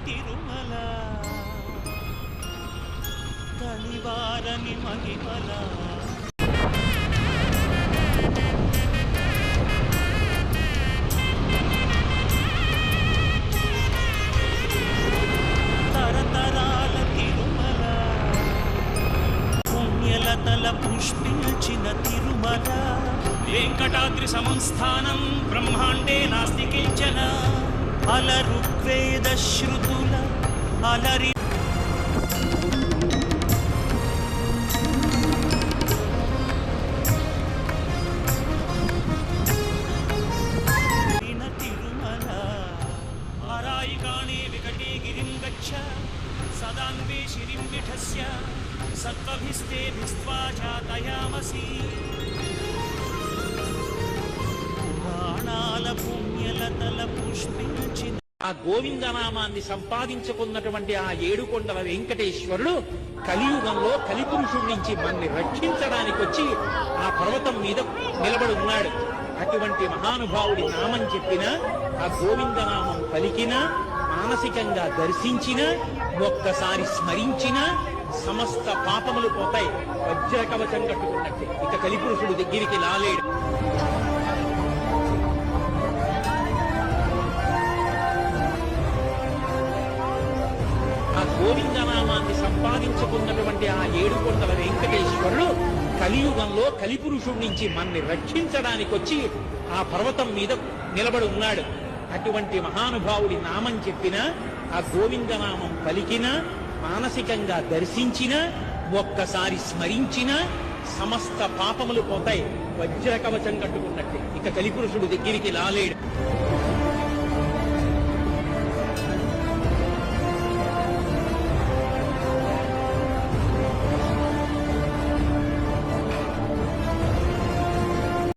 తిరుమల తనివారని మహిమల తరతరాల తిరుమల పుణ్యలతల పుష్పించిన తిరుమల వెంకటాద్రి సంస్థానం బ్రహ్మాండే నాస్తి కించన అలరుగ్వేద శ్రుతుల అలరి తిరుమల ఆరాయికాణే వికటే గిరిం గచ్చ సదాన్వే శిరిం విఠస్య సత్వభిస్తేభిస్త్వా జాతయామసి పుణ్యలతల పుష్పించిన ఆ గోవిందనామాన్ని సంపాదించుకున్నటువంటి ఆ ఏడుకొండల వెంకటేశ్వరుడు కలియుగంలో కలిపురుషుడి నుంచి మనల్ని రక్షించడానికి వచ్చి ఆ పర్వతం మీద నిలబడి ఉన్నాడు. అటువంటి మహానుభావుడి నామం చెప్పిన ఆ గోవిందనామం పలికిన మానసికంగా దర్శించిన ఒక్కసారి స్మరించిన సమస్త పాపములు పోతాయి. వజ్ర కవచం కట్టుకున్నట్టే ఇక కలిపురుషుడు దగ్గరికి రాలేడు. గోవిందనామాన్ని సంపాదించుకున్నటువంటి ఆ ఏడుకొండల వెంకటేశ్వరుడు కలియుగంలో కలిపురుషుడి నుంచి మనల్ని రక్షించడానికి వచ్చి ఆ పర్వతం మీద నిలబడి ఉన్నాడు. అటువంటి మహానుభావుడి నామం చెప్పిన ఆ గోవిందనామం పలికిన మానసికంగా దర్శించిన ఒక్కసారి స్మరించిన సమస్త పాపములు పోతాయి. వజ్ర కవచం కట్టుకున్నట్టే ఇక కలిపురుషుడు దగ్గరికి రాలేడు.